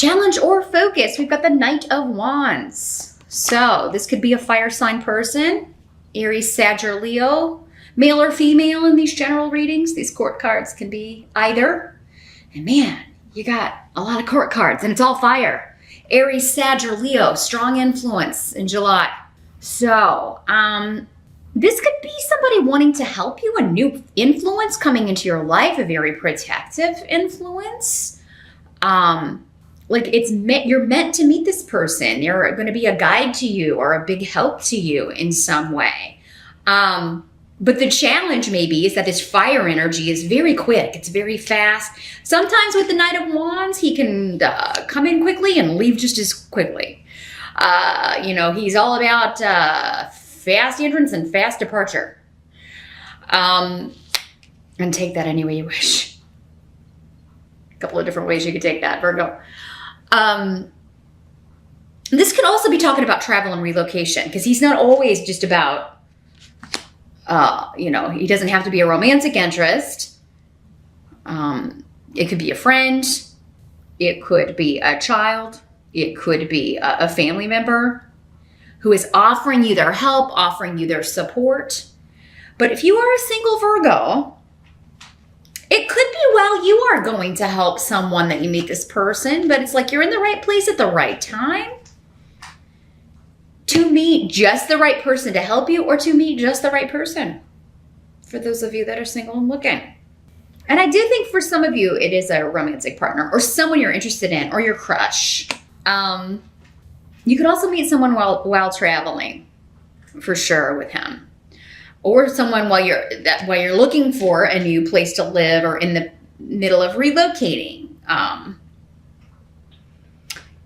Challenge or focus. We've got the Knight of Wands. So this could be a fire sign person, Aries, Sag, or Leo, male or female in these general readings. These court cards can be either. And man, you got a lot of court cards and it's all fire. Aries, Sag, or Leo, strong influence in July. So, this could be somebody wanting to help you, a new influence coming into your life, a very protective influence. Like you're meant to meet this person. They're going to be a guide to you or a big help to you in some way. But the challenge maybe is that this fire energy is very quick. It's very fast. Sometimes with the Knight of Wands, he can come in quickly and leave just as quickly. He's all about fast entrance and fast departure. And take that any way you wish. A couple of different ways you could take that, Virgo. This could also be talking about travel and relocation, because he's not always just about, he doesn't have to be a romantic interest. It could be a friend. It could be a child. It could be a family member who is offering you their help, offering you their support. But if you are a single Virgo, it could be, well, you are going to help someone that you meet this person, but it's like you're in the right place at the right time to meet just the right person to help you, or to meet just the right person for those of you that are single and looking. And I do think for some of you, it is a romantic partner or someone you're interested in, or your crush. You could also meet someone while traveling, for sure, with him, or someone while you're looking for a new place to live, or in the middle of relocating.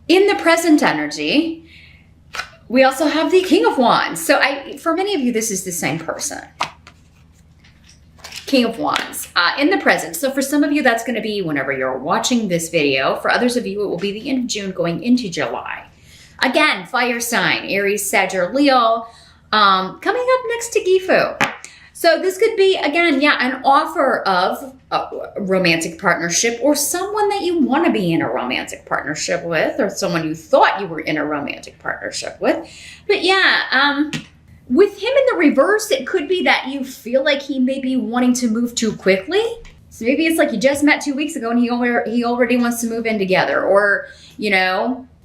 In the present energy, we also have the King of Wands. So for many of you, this is the same person. King of Wands in the present. So for some of you, that's going to be whenever you're watching this video. For others of you, it will be the end of June going into July. Again, fire sign, Aries, Sag, or Leo, coming up next to Gifu. So this could be, again, an offer of a romantic partnership, or someone that you want to be in a romantic partnership with, or someone you thought you were in a romantic partnership with. But with him in the reverse, it could be that you feel like he may be wanting to move too quickly. So maybe it's like you just met 2 weeks ago and he already wants to move in together. Or,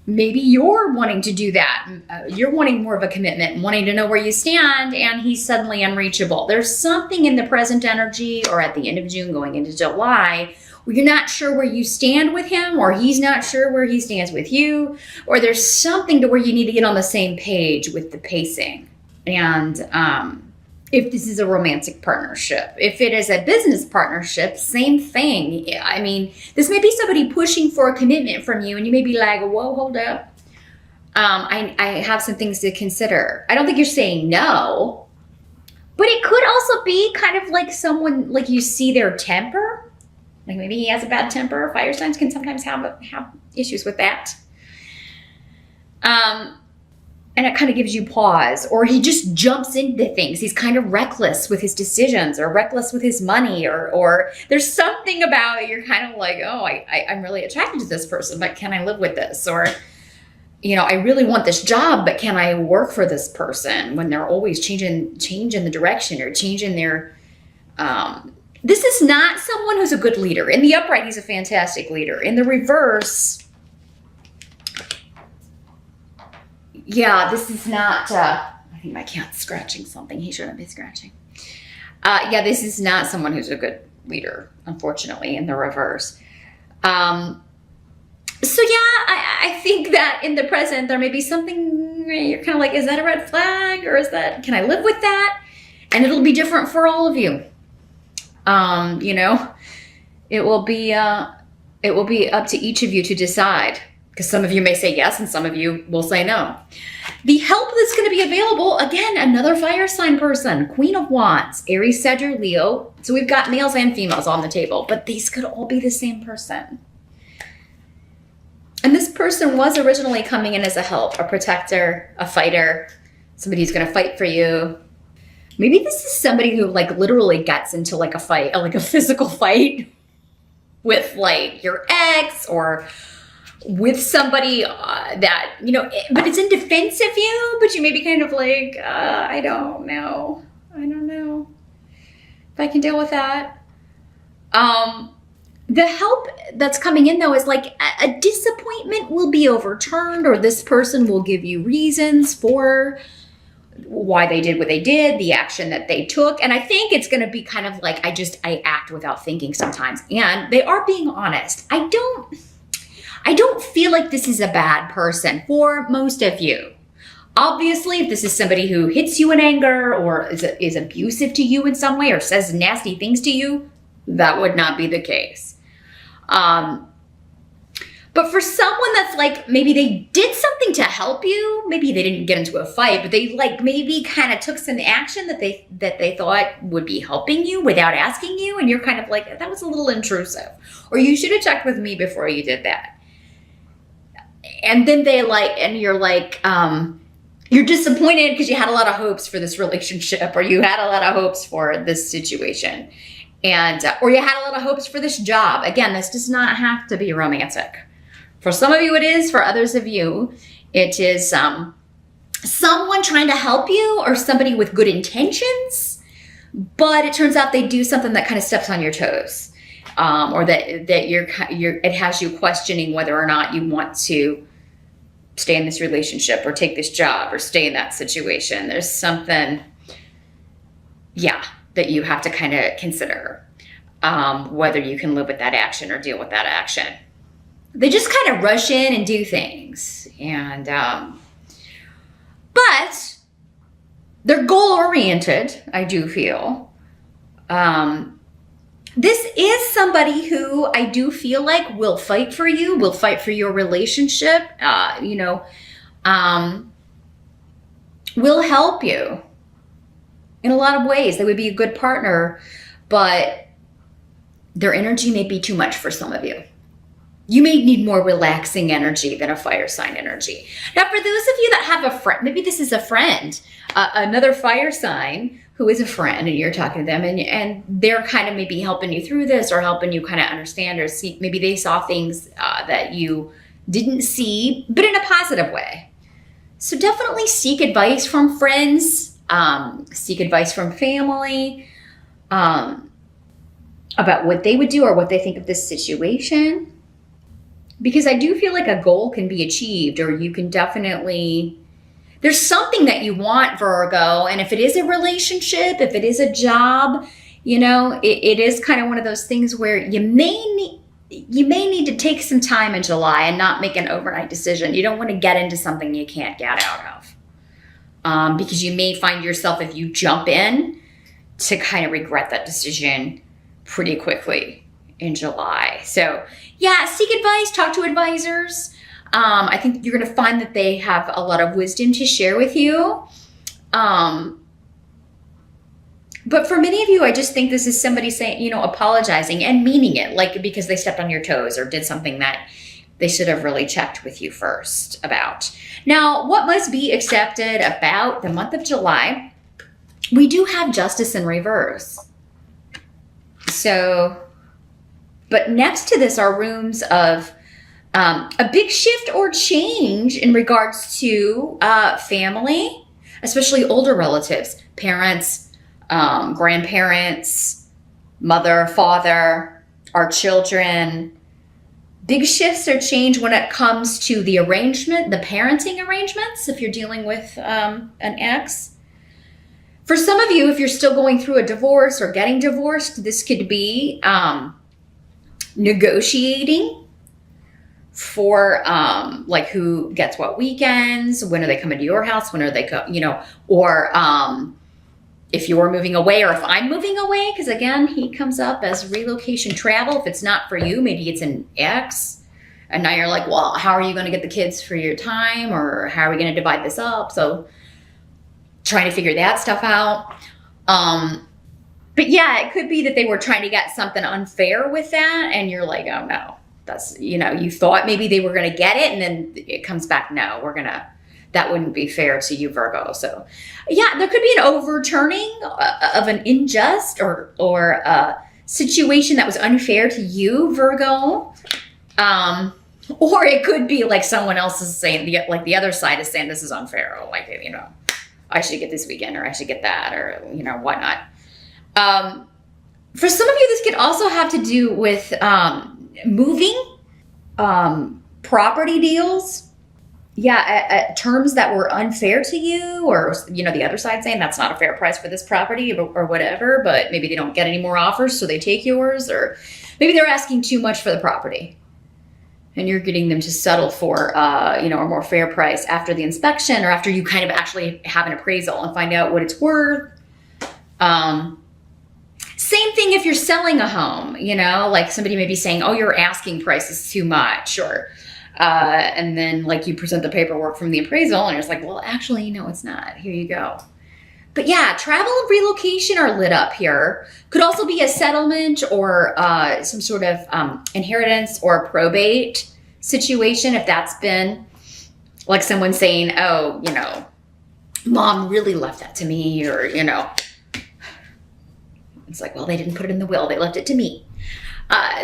maybe you're wanting to do that. You're wanting more of a commitment, wanting to know where you stand, and he's suddenly unreachable. There's something in the present energy, or at the end of June going into July, where you're not sure where you stand with him, or he's not sure where he stands with you, or there's something to where you need to get on the same page with the pacing. And if this is a romantic partnership, if it is a business partnership, same thing. I mean, this may be somebody pushing for a commitment from you, and you may be like, whoa, hold up. I have some things to consider. I don't think you're saying no, but it could also be kind of like someone, like you see their temper. Like maybe he has a bad temper. Fire signs can sometimes have issues with that. And it kind of gives you pause, or he just jumps into things. He's kind of reckless with his decisions, or reckless with his money, or there's something about it. You're kind of like, oh, I'm really attracted to this person, but can I live with this? Or, I really want this job, but can I work for this person, when they're always changing the direction, or changing their, this is not someone who's a good leader. In the upright, he's a fantastic leader. In the reverse, this is not, I think my cat's scratching something he shouldn't be scratching. This is not someone who's a good leader, unfortunately, in the reverse. I think that in the present, there may be something you're kind of like, is that a red flag, or can I live with that? And it'll be different for all of you. It will be up to each of you to decide. Because some of you may say yes, and some of you will say no. The help that's going to be available, again, another fire sign person, Queen of Wands, Aries, Sag, or Leo. So we've got males and females on the table, but these could all be the same person. And this person was originally coming in as a help, a protector, a fighter, somebody who's going to fight for you. Maybe this is somebody who literally gets into a fight, like a physical fight with your ex, or with somebody that, you know, but it's in defense of you, but you may be kind of like, I don't know if I can deal with that. The help that's coming in though is like a disappointment will be overturned, or this person will give you reasons for why they did what they did, the action that they took. And I think it's going to be kind of like, I act without thinking sometimes. And they are being honest. I don't feel like this is a bad person for most of you. Obviously, if this is somebody who hits you in anger or is abusive to you in some way or says nasty things to you, that would not be the case. But for someone that's like, maybe they did something to help you, maybe they didn't get into a fight, but they like maybe kind of took some action that they thought would be helping you without asking you, and you're kind of like, that was a little intrusive, or you should have checked with me before you did that. And then you're like, you're disappointed because you had a lot of hopes for this relationship, or you had a lot of hopes for this situation, and or you had a lot of hopes for this job. Again, this does not have to be romantic. For some of you it is, for others of you, it is someone trying to help you or somebody with good intentions, but it turns out they do something that kind of steps on your toes, or that it has you questioning whether or not you want to stay in this relationship or take this job or stay in that situation. There's something, that you have to kind of consider, whether you can live with that action or deal with that action. They just kind of rush in and do things, and but they're goal-oriented, I do feel. This is somebody who I do feel like will fight for you, will fight for your relationship, will help you in a lot of ways. They would be a good partner, but their energy may be too much for some of you. You may need more relaxing energy than a fire sign energy. Now, for those of you that have a friend, maybe this is a friend, another fire sign who is a friend, and you're talking to them, and they're kind of maybe helping you through this, or helping you kind of understand or see. Maybe they saw things that you didn't see, but in a positive way. So definitely seek advice from friends, seek advice from family, about what they would do or what they think of this situation. Because I do feel like a goal can be achieved, or you can definitely, there's something that you want, Virgo. And if it is a relationship, if it is a job, it is kind of one of those things where you may need to take some time in July and not make an overnight decision. You don't want to get into something you can't get out of. Because you may find yourself, if you jump in, to kind of regret that decision pretty quickly in July. So seek advice, talk to advisors. I think you're going to find that they have a lot of wisdom to share with you. But for many of you, I just think this is somebody saying, apologizing and meaning it, like because they stepped on your toes or did something that they should have really checked with you first about. Now, what must be accepted about the month of July? We do have justice in reverse. So, but next to this are rooms of a big shift or change in regards to family, especially older relatives, parents, grandparents, mother, father, our children. Big shifts or change when it comes to the arrangement, the parenting arrangements, if you're dealing with an ex. For some of you, if you're still going through a divorce or getting divorced, this could be negotiating for like who gets what weekends, when are they coming to your house, when are they or if you're moving away, or if I'm moving away, because again, he comes up as relocation travel. If it's not for you, maybe it's an ex, and now you're like, well, how are you going to get the kids for your time, or how are we going to divide this up? So trying to figure that stuff out. But it could be that they were trying to get something unfair with that, and you're like, oh no, that's, you thought maybe they were going to get it, and then it comes back, no, that wouldn't be fair to you, Virgo. So there could be an overturning of an unjust or a situation that was unfair to you, Virgo. Or it could be like someone else is saying, like the other side is saying, this is unfair. Or like, you know, I should get this weekend, or I should get that, or, you know, whatnot. For some of you, this could also have to do with moving, property deals. Yeah, at terms that were unfair to you, or, you know, the other side saying that's not a fair price for this property, or whatever, but maybe they don't get any more offers, so they take yours, or maybe they're asking too much for the property and you're getting them to settle for, you know, a more fair price after the inspection, or after you kind of actually have an appraisal and find out what it's worth. Same thing if you're selling a home, you know, like somebody may be saying, oh, your asking price is too much, or and then like you present the paperwork from the appraisal and it's like, well, actually, no, it's not. Here you go. But yeah, travel and relocation are lit up here. Could also be a settlement or some sort of inheritance or probate situation. If that's been like someone saying, oh, you know, mom really left that to me, or, you know, it's like, well, they didn't put it in the will. They left it to me.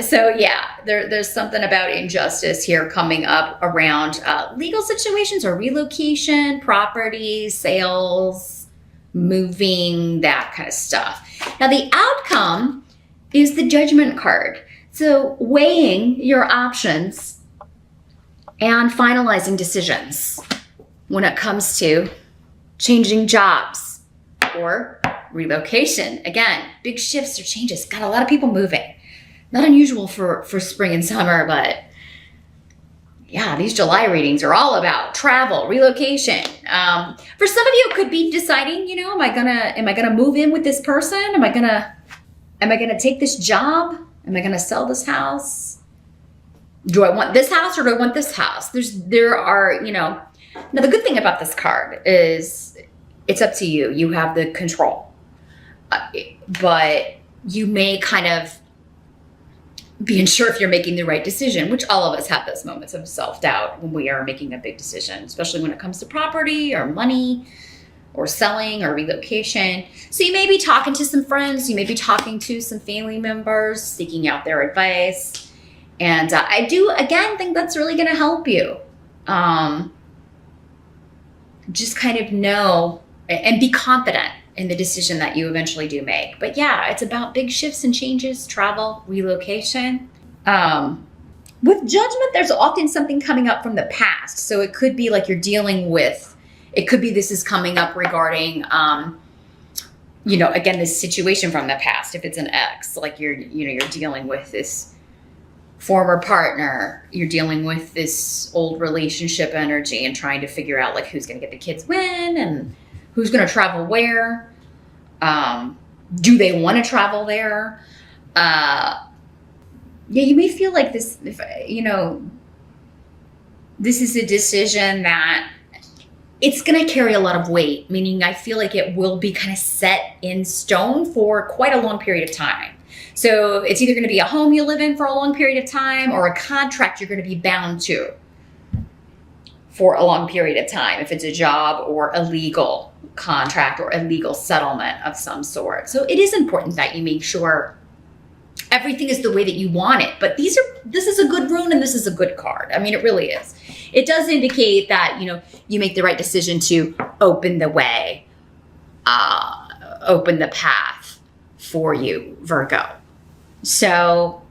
So yeah, there's something about injustice here coming up around legal situations or relocation, property, sales, moving, that kind of stuff. Now the outcome is the Judgment card. So weighing your options and finalizing decisions when it comes to changing jobs or relocation. Again, big shifts or changes. Got a lot of people moving. Not unusual for spring and summer, but yeah, these July readings are all about travel, relocation. For some of you, it could be deciding, you know, am I gonna move in with this person? Am I gonna take this job? Am I gonna sell this house? Do I want this house or do I want this house? There are, you know, now the good thing about this card is it's up to you. You have the control, but you may kind of be unsure if you're making the right decision, which all of us have those moments of self-doubt when we are making a big decision, especially when it comes to property or money or selling or relocation. So you may be talking to some friends, you may be talking to some family members, seeking out their advice. And I do, again, think that's really going to help you. Just kind of know and be confident in the decision that you eventually do make. But yeah, it's about big shifts and changes, travel, relocation. With Judgment, there's often something coming up from the past. So it could be like you're dealing with, it could be this is coming up regarding, you know, again, this situation from the past. If it's an ex, like you're dealing with this former partner, you're dealing with this old relationship energy and trying to figure out like who's going to get the kids when and who's going to travel where? Do they want to travel there? Yeah, you may feel like this, you know, this is a decision that it's going to carry a lot of weight, meaning I feel like it will be kind of set in stone for quite a long period of time. So it's either going to be a home you live in for a long period of time or a contract you're going to be bound to for a long period of time, if it's a job or a legal contract or a legal settlement of some sort. So it is important that you make sure everything is the way that you want it. But this is a good rune and this is a good card. I mean, it really is. It does indicate that, you know, you make the right decision to open the way, open the path for you, Virgo. So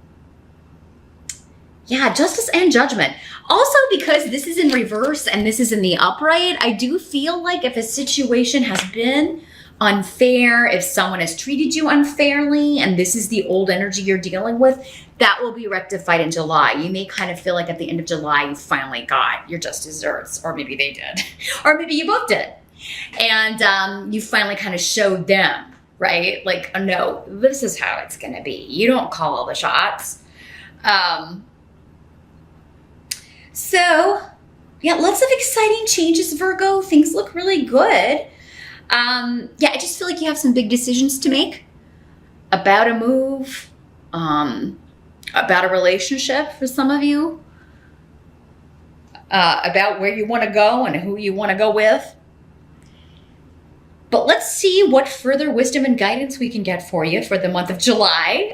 yeah, justice and judgment. Also, because this is in reverse and this is in the upright, I do feel like if a situation has been unfair, if someone has treated you unfairly, and this is the old energy you're dealing with, that will be rectified in July. You may kind of feel like at the end of July, you finally got your just desserts, or maybe they did, or maybe you both did. And you finally kind of showed them, right? Like, oh, no, this is how it's going to be. You don't call all the shots. So yeah, lots of exciting changes, Virgo. Things look really good. Yeah, I just feel like you have some big decisions to make about a move, about a relationship for some of you, about where you want to go and who you want to go with. But let's see what further wisdom and guidance we can get for you for the month of July.